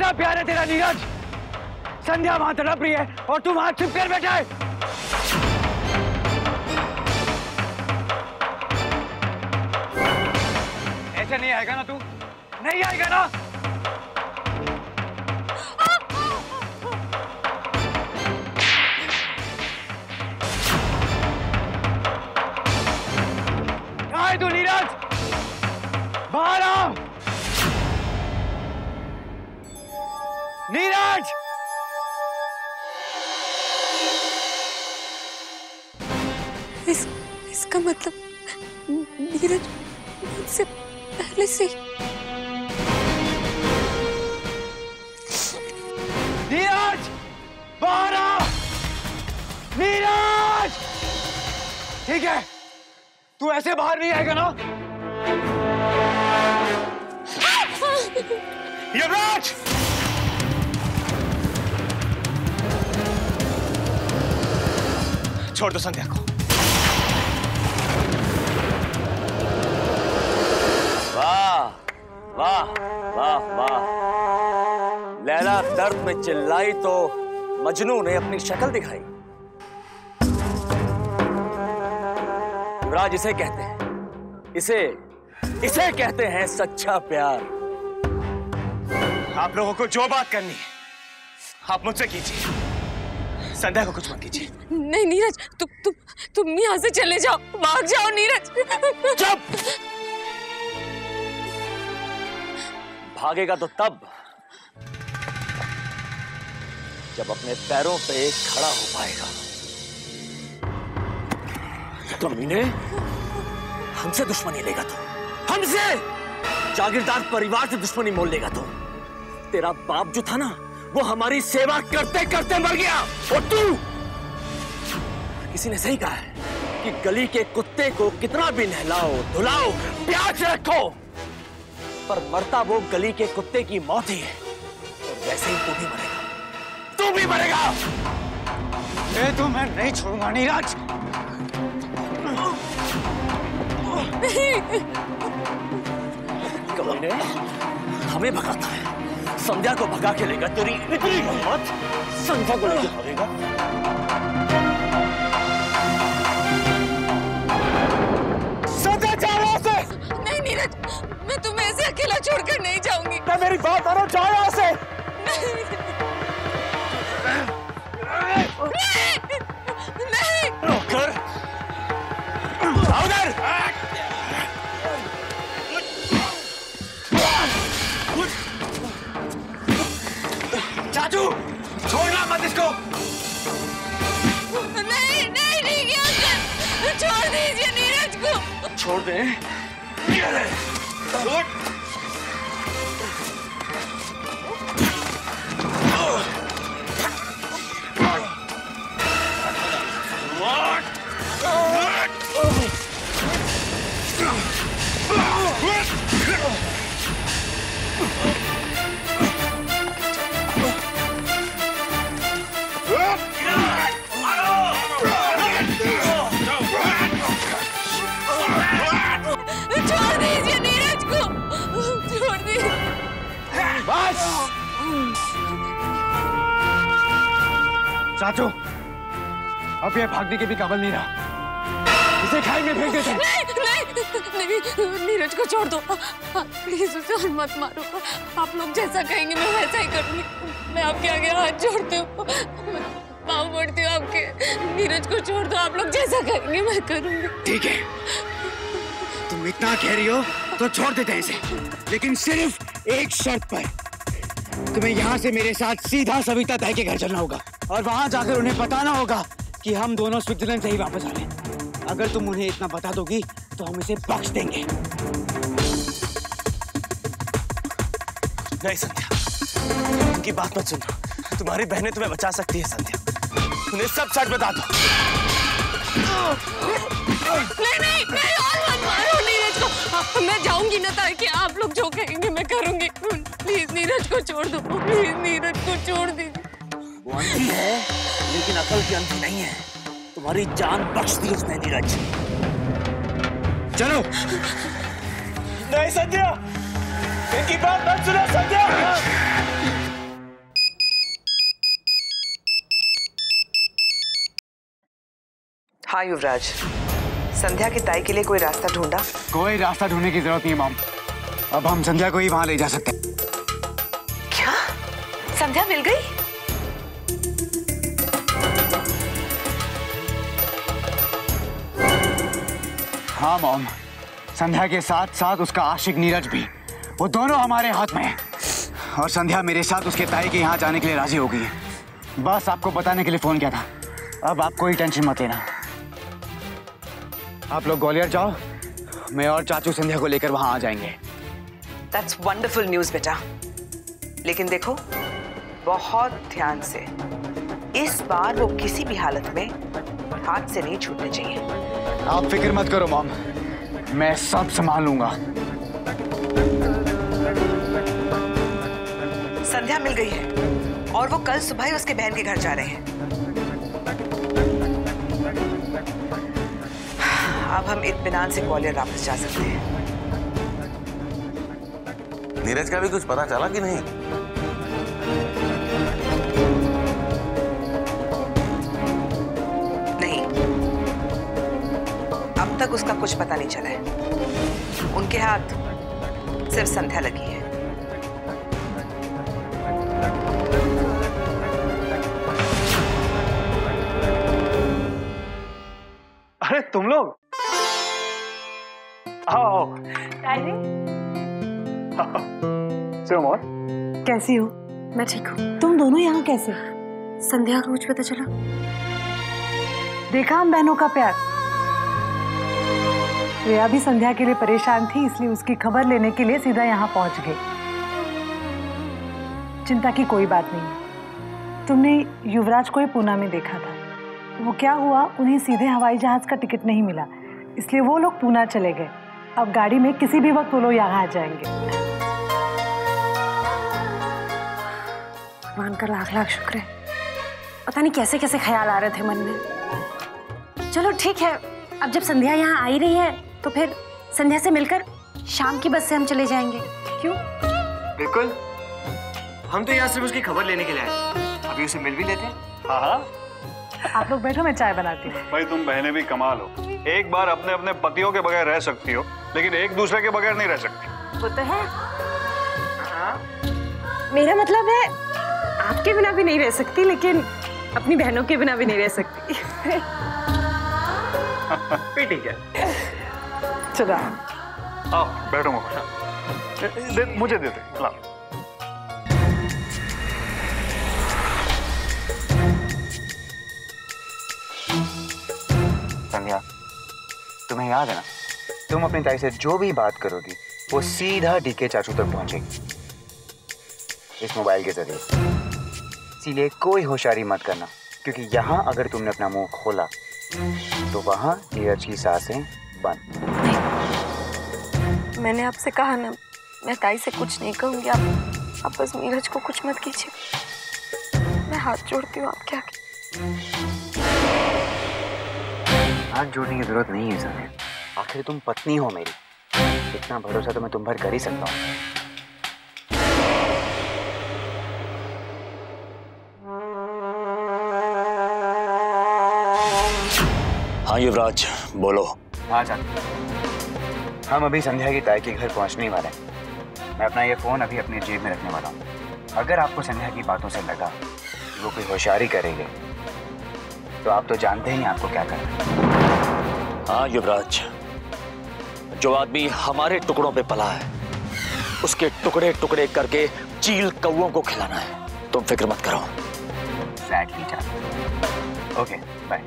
कितना प्यार है तेरा नीरज। संध्या वहां तड़प रही है और तू वहां छिप कर बैठा है। ऐसे नहीं आएगा ना तू, नहीं आएगा ना। कहाँ है तू नीरज? बाहर आ नीरज। इसका मतलब नीरज मुझसे पहले से। नीरज बाहर आ। नीरज ठीक है, तू ऐसे बाहर नहीं आएगा ना। युवराज छोड़ दो संध्या को। वाह वाह वाह वाह। लैला दर्द में चिल्लाई तो मजनू ने अपनी शक्ल दिखाई। युवराज इसे कहते हैं, इसे कहते हैं सच्चा प्यार। आप लोगों को जो बात करनी है आप मुझसे कीजिए, संध्या को कुछ मत कीजिए। नहीं नीरज, तुम यहाँ से चले जाओ, भाग जाओ नीरज। चुप। भागेगा तो तब जब अपने पैरों पे खड़ा हो पाएगा। तो मीने हमसे दुश्मनी लेगा तो, हमसे जागीरदार परिवार से दुश्मनी मोल लेगा तो। तेरा बाप जो था ना वो हमारी सेवा करते करते मर गया। और तू, किसी ने सही कहा है कि गली के कुत्ते को कितना भी नहलाओ धुलाओ प्यार से रखो, पर मरता वो गली के कुत्ते की मौत ही है। और वैसे ही तू भी मरेगा, तू भी मरेगा। ये तो मैं नहीं छोड़ूंगा नीरज। कमीने हमें भगाता है, संध्या को भगा के लेगा। तेरी इतनी हिम्मत, संध्या को लेके भागेगा। संध्या जाओ यहाँ से। नहीं नीरज, मैं तुम्हें ऐसे अकेला छोड़कर नहीं जाऊंगी। मैं मेरी बात मानो, जाओ यहाँ से। नहीं नौकर उधर। चाचू छोड़ना मत इसको। नहीं नहीं नहीं किया, छोड़ दीजिए नीरज को। छोड़ दे। छोड़ दीजिए नीरज को, छोड़ दीजिए। बस चाचू, अब ये भागने के भी काबिल नहीं रहा। इसे खाई में फेंक देते। नहीं नहीं, नीरज को छोड़ दो प्लीज, उसे मत मारो। आप लोग जैसा कहेंगे मैं वैसा ही करूंगी। मैं आपके आगे हाथ जोड़ती हूँ, पाँव पड़ती हूँ आपके। नीरज को छोड़ दो, आप लोग जैसा कहेंगे मैं करूंगी। ठीक है, तुम इतना कह रही हो तो छोड़ देते हैं इसे, लेकिन सिर्फ एक शर्त पर। तुम्हें यहाँ से मेरे साथ सीधा सविता ताई के घर चलना होगा और वहां जाकर उन्हें बताना होगा कि हम दोनों स्विट्जरलैंड से ही वापस आ रहे हैं। अगर तुम उन्हें इतना बता दोगी तो हम इसे बख्श देंगे। नहीं संध्या, उनकी बात मत सुनो। तुम्हारी बहनें तुम्हें बचा सकती है संध्या, उन्हें सब सच बता दो। नहीं और मत मारो नीरज को। मैं जाऊंगी ना ताकि आप लोग जो कहेंगे मैं करूंगी। प्लीज नीरज को छोड़ दो, प्लीज नीरज को छोड़ दीजिए। वो अंधी है लेकिन अकल की अंधी नहीं है। तुम्हारी जान बख्श दी उसने नीरज। चलो। नहीं संध्या, इनकी बात मत सुनो संध्या। हाँ युवराज, संध्या की ताई के लिए कोई रास्ता ढूंढा? कोई रास्ता ढूंढने की जरूरत नहीं है मॉम। अब हम संध्या को ही वहां ले जा सकते हैं। क्या संध्या मिल गई? हाँ मॉम, संध्या के साथ साथ उसका आशिक नीरज भी, वो दोनों हमारे हाथ में हैं। और संध्या मेरे साथ उसके ताई के यहाँ जाने के लिए राजी हो गई है। बस आपको बताने के लिए फोन किया था। अब आप कोई टेंशन मत लेना। आप लोग ग्वालियर जाओ, मैं और चाचू संध्या को लेकर वहां आ जाएंगे। That's wonderful news बेटा। लेकिन देखो बहुत ध्यान से, इस बार वो किसी भी हालत में हाथ से नहीं छूटने चाहिए। आप फिक्र मत करो मॉम, मैं सब संभाल लूंगा। संध्या मिल गई है और वो कल सुबह ही उसके बहन के घर जा रहे हैं। अब हम इत्मीनान से ग्वालियर वापस जा सकते हैं। नीरज का भी कुछ पता चला कि नहीं? नहीं, अब तक उसका कुछ पता नहीं चला है। उनके हाथ सिर्फ संध्या लगी है। अरे तुम लोग आओ। सिमोन, कैसी हो? मैं ठीक हूँ। तुम दोनों यहाँ कैसे? संध्या को कुछ पता चला? देखा हम बहनों का प्यार। श्रेया भी संध्या के लिए परेशान थी, इसलिए उसकी खबर लेने के लिए सीधा यहाँ पहुंच गई। चिंता की कोई बात नहीं। तुमने युवराज को ही पूना में देखा था। वो क्या हुआ, उन्हें सीधे हवाई जहाज का टिकट नहीं मिला, इसलिए वो लोग पूना चले गए। अब गाड़ी में किसी भी वक्त वो लोग यहाँ आ जाएंगे। भगवान का लाख लाख शुक्र है। पता नहीं कैसे कैसे ख्याल आ रहे थे मन में। चलो ठीक है, अब जब संध्या यहाँ आ ही रही है तो फिर संध्या से मिलकर शाम की बस से हम चले जाएंगे। क्यों? बिल्कुल, हम तो यहाँ सिर्फ उसकी खबर लेने के लिए आए। अभी उसे मिल भी लेते हैं। हाँ हाँ आप लोग बैठो, मैं चाय बनाती हूँ। भाई तुम बहनें भी कमाल हो। एक बार अपने अपने पतियों के बगैर रह सकती हो, लेकिन एक दूसरे के बगैर नहीं रह सकती। वो तो है। मेरा मतलब है आपके बिना भी नहीं रह सकती, लेकिन अपनी बहनों के बिना भी नहीं रह सकती। ठीक है, चलो आओ बैठो। मुझे दे दे। ला। संध्या, तुम्हें याद है ना, तुम अपनी ताई से जो भी बात करोगी वो सीधा डीके चाचू तक पहुंचेगी इस मोबाइल के जरिए। इसीलिए कोई होशियारी मत करना, क्योंकि यहाँ अगर तुमने अपना मुंह खोला तो वहाँ नीरज की सांसें बंद। मैंने आपसे कहा ना, मैं ताई से कुछ नहीं कहूंगी। आप बस नीरज को कुछ मत कीजिए। मैं हाथ जोड़ती हूँ आपके आगे। हाथ जोड़ने की जरूरत नहीं है संध्या, आखिर तुम पत्नी हो मेरी। इतना भरोसा तो मैं तुम पर कर ही सकता हूँ। हाँ युवराज, बोलो। हाँ चाचा, हम अभी संध्या की ताई के घर पहुंचने वाले हैं। मैं अपना ये फोन अभी अपनी जेब में रखने वाला हूँ। अगर आपको संध्या की बातों से लगा कि वो कोई होशियारी करेंगे तो आप तो जानते ही हैं आपको क्या करना है। हाँ युवराज, जो आदमी हमारे टुकड़ों पे पला है उसके टुकड़े टुकड़े करके चील कौओं को खिलाना है। तुम फिक्र मत करो। एग्जैक्टली चाचा। Okay bye.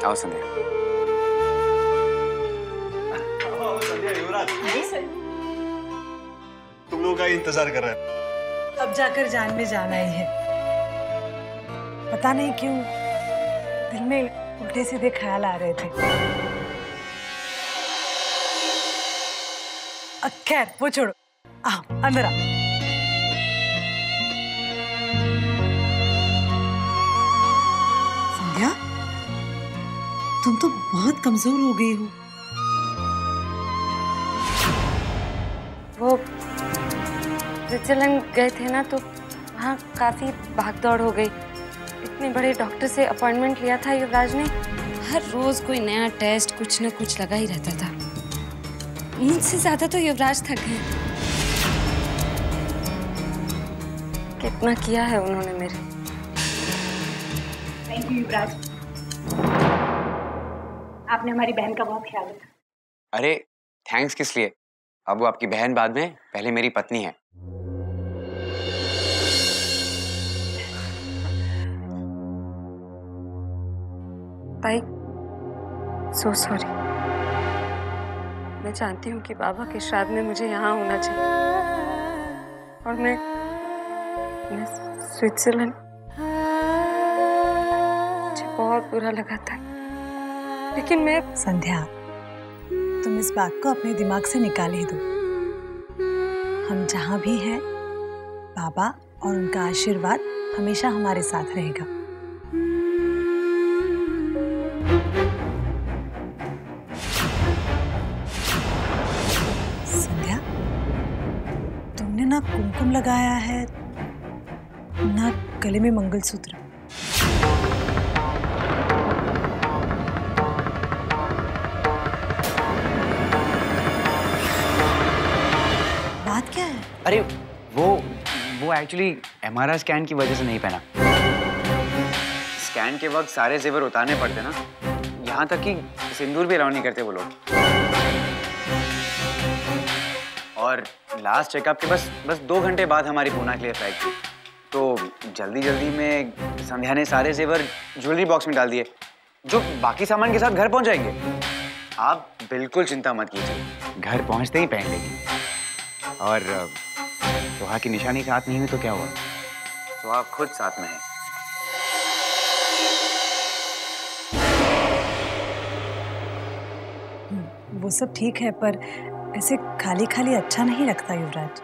आओ संध्या। तुम लोगों का इंतजार कर रहे हैं। अब जाकर जान में जाना ही है। पता नहीं क्यों दिल में उल्टे सीधे ख्याल आ रहे थे। खैर वो छोड़ो, आओ अंदर आओ। संध्या, तुम तो बहुत कमजोर हो गई हो। वो स्विट्जरलैंड गए थे ना, तो हाँ, काफी भागदौड़ हो गई। इतने बड़े डॉक्टर से अपॉइंटमेंट लिया था युवराज ने। हर रोज कोई नया टेस्ट कुछ न कुछ लगा ही रहता था। मुझसे ज्यादा तो युवराज थक गए। कितना किया है उन्होंने मेरे। थैंक यू युवराज, आपने हमारी बहन का बहुत ख्याल रखा। अरे थैंक्स किस लिए? अब वो आपकी बहन बाद में, पहले मेरी पत्नी है। ताई, सो सॉरी। मैं जानती हूँ कि बाबा के श्राद्ध में मुझे यहाँ होना चाहिए और मैं स्विट्जरलैंड। मुझे बहुत बुरा लगा था, लेकिन मैं। संध्या, तुम इस बात को अपने दिमाग से निकाल ही दो। हम जहाँ भी हैं, बाबा और उनका आशीर्वाद हमेशा हमारे साथ रहेगा। संध्या, तुमने ना कुमकुम लगाया है ना गले में मंगलसूत्र। बात क्या है? अरे वो एक्चुअली MRI स्कैन की वजह से नहीं पहना। स्कैन के वक्त सारे जेवर उतारने पड़ते ना, यहाँ तक कि सिंदूर भी अलाउ नहीं करते वो लोग। और लास्ट चेकअप के बस 2 घंटे बाद हमारी पूना के लिए फ्लाइट थी, तो जल्दी में संध्या ने सारे जेवर ज्वेलरी बॉक्स में डाल दिए, जो बाकी सामान के साथ घर पहुंच जाएंगे। आप बिल्कुल चिंता मत कीजिए, घर पहुंचते ही पहन लेगी। और सुहा की निशानी साथ नहीं हुई तो क्या हुआ? सुहा खुद साथ में है। वो सब ठीक है, पर ऐसे खाली खाली अच्छा नहीं लगता युवराज।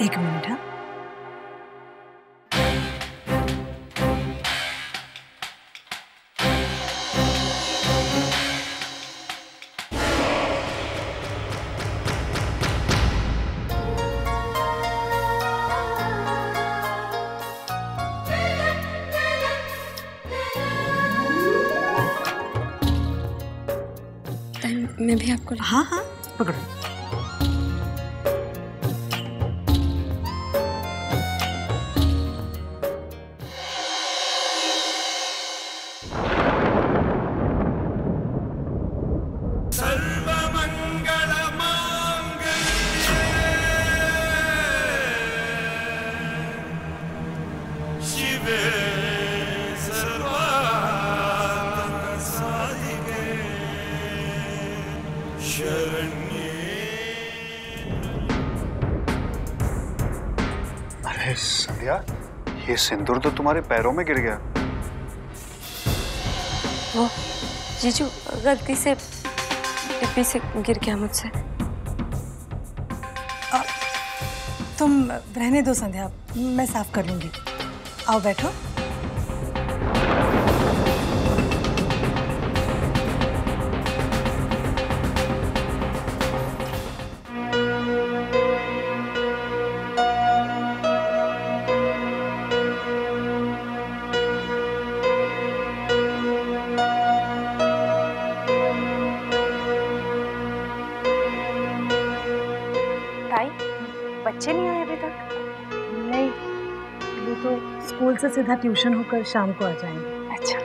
एक मिनट। हाँ, मैं भी आपको। हाँ हाँ, पकड़ो। अरे संध्या, ये सिंदूर तो तुम्हारे पैरों में गिर गया। वो जीजू गलती से डिब्बी से गिर गया मुझसे। तुम रहने दो संध्या, मैं साफ कर लूंगी। आओ बैठो। बच्चे नहीं आए अभी तक? नहीं, वो तो स्कूल से सीधा ट्यूशन होकर शाम को आ जाएंगे। अच्छा।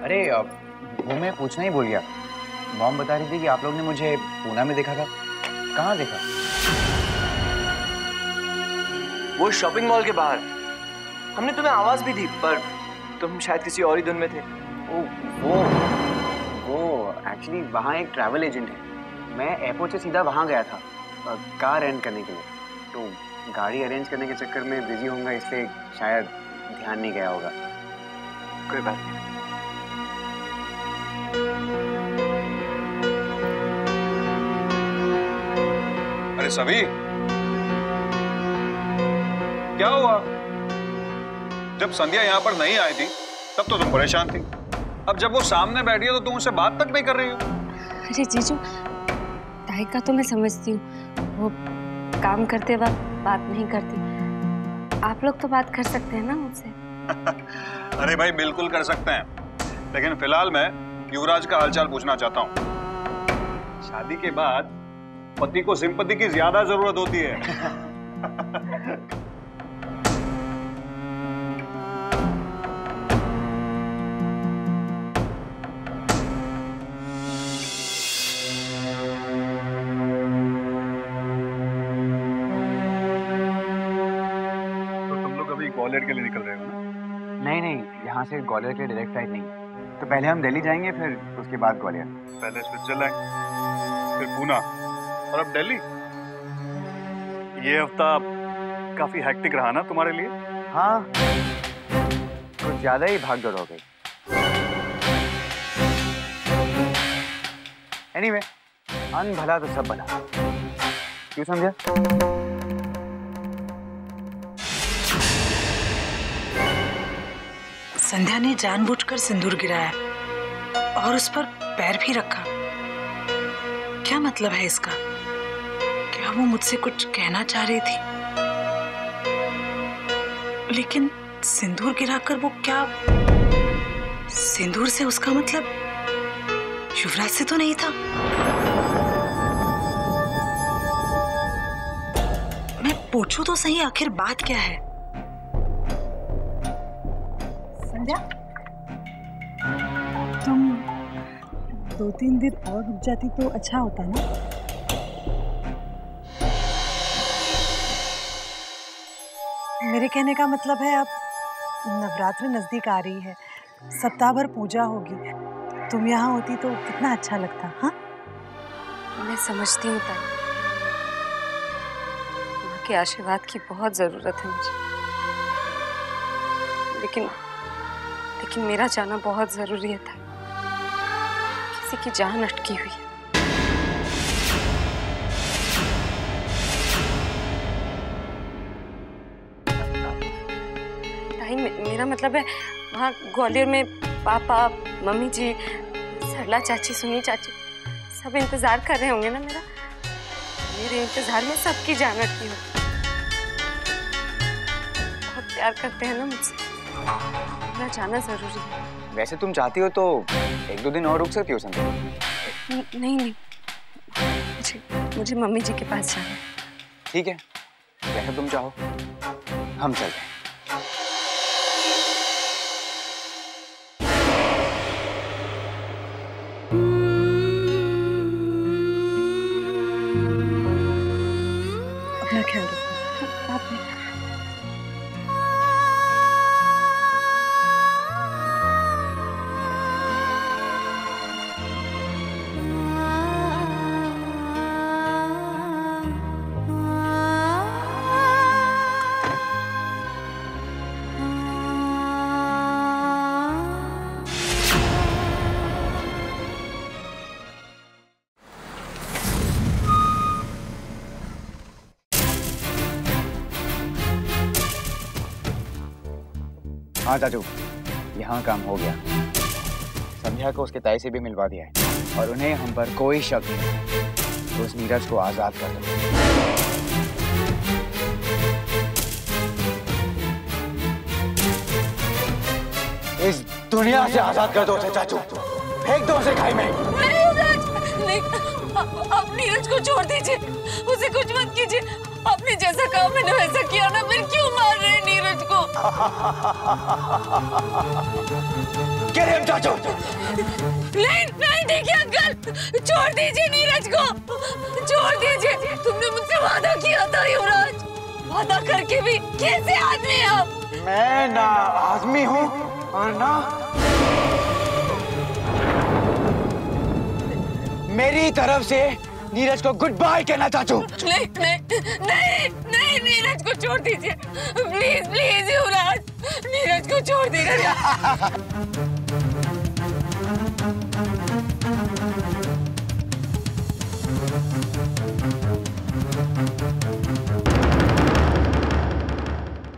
अरे वो मैं पूछना ही भूल गया। मॉम बता रही थी कि आप लोग ने मुझे पूना में देखा था। कहाँ देखा? वो शॉपिंग मॉल के बाहर। हमने तुम्हें आवाज भी दी, पर तुम शायद किसी और ही धुन में थे। वो एक्चुअली वहाँ एक ट्रैवल एजेंट है। मैं एयरपोर्ट से सीधा वहाँ गया था कार रेंट करने के लिए, तो गाड़ी अरेंज करने के चक्कर में बिजी होऊंगा, इसलिए शायद ध्यान नहीं गया होगा। कोई बात नहीं। अरे सभी, क्या हुआ? जब संध्या यहाँ पर नहीं आई थी तब तो तुम परेशान थी। अब जब वो सामने बैठी है तो तुम उससे बात तक नहीं कर रही हो। अरे जीजू, ताई का तो मैं समझती हूँ, वो काम करते वक्त बात नहीं करती। आप लोग तो बात कर सकते हैं ना मुझसे। अरे भाई बिल्कुल कर सकते हैं, लेकिन फिलहाल मैं युवराज का हालचाल पूछना चाहता हूँ। शादी के बाद पति को सिंपैथी की ज्यादा जरूरत होती है। ग्वालियर के लिए निकल रहे हो ना? नहीं, यहाँ से ग्वालियर के लिए डायरेक्ट फ्लाइट नहीं है। तो पहले हम दिल्ली जाएंगे, फिर उसके बाद ग्वालियर। पहले स्विट्जरलैंड, फिर पूना और अब दिल्ली। ये हफ्ता काफी हेक्टिक रहा ना तुम्हारे लिए? हाँ, कुछ ज्यादा ही भागदौड़ हो गई। एनीवे, अन भला तो सब भला। क्यों समझा? संध्या ने जानबूझकर सिंदूर गिराया और उस पर पैर भी रखा। क्या मतलब है इसका? क्या वो मुझसे कुछ कहना चाह रही थी? लेकिन सिंदूर गिराकर वो क्या? सिंदूर से उसका मतलब युवराज से तो नहीं था। मैं पूछूं तो सही, आखिर बात क्या है? संध्या, तुम 2-3 दिन और रुक जाती तो अच्छा होता ना। मेरे कहने का मतलब है, अब नवरात्र नजदीक आ रही है, सप्ताह भर पूजा होगी। तुम यहाँ होती तो कितना अच्छा लगता। हाँ, मैं समझती हूँ ताई, माँ के आशीर्वाद की बहुत जरूरत है मुझे, लेकिन मेरा जाना बहुत जरूरी है ताई। किसी की जान अटकी हुई है। ताई, मेरा मतलब है, वहाँ ग्वालियर में पापा, मम्मी जी, सरला चाची, सुनी चाची सब इंतजार कर रहे होंगे ना मेरा। मेरे इंतजार में सबकी जान अटकी होगी। बहुत प्यार करते हैं ना मुझसे, मेरा जाना जरूरी है। वैसे तुम चाहती हो तो 1-2 दिन और रुक सकती हो संध्या। नहीं, मुझे मम्मी जी के पास जाना है। ठीक है, जैसे तुम चाहो, हम चलते हैं। अपना ख्याल रखो। आप भी। हाँ चाचू, यहाँ काम हो गया। संध्या को उसके ताई से भी मिलवा दिया है और उन्हें हम पर कोई शक नहीं, तो उस नीरज को आजाद कर दो। इस दुनिया से आजाद कर दो उसे चाचू, फेंक दो उसे खाई में। नहीं युवराज, नहीं, आप नीरज को छोड़ दीजिए, उसे कुछ मत कीजिए। आपने जैसा कहा मैंने वैसा किया ना, फिर क्यों मार रहे हैं नीरज को? चाचू, नहीं देखिए अंकल, छोड़ दीजिए नीरज को, छोड़ दीजिए। तुमने मुझसे वादा किया था युवराज, वादा करके भी कैसे आदमी आप? मैं ना आदमी हूँ और ना मेरी तरफ से नीरज को गुड बाय कहना चाचू। नहीं नीरज को छोड़ दीजिए, प्लीज युवराज, नीरज को छोड़ दीजिए।